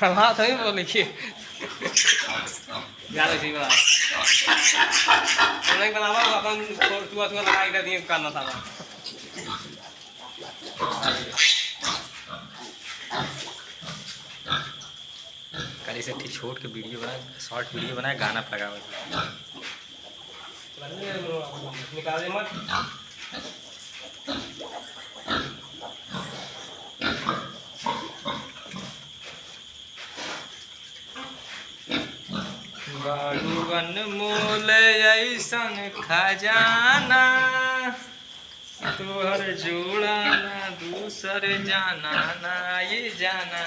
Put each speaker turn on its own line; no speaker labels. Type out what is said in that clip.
हाँ तो ही बोलिए यार इसी बना नहीं बनावा अपन सुबह सुबह लगा के दिए करना था कल इसे ठीक छोड़ के वीडियो बना शॉर्ट वीडियो बनाया गाना लगा निकाल दे मत बाडूवन मोल ऐसन खजाना तोहर जोड़ा ना दूसर जाना ना ये जाना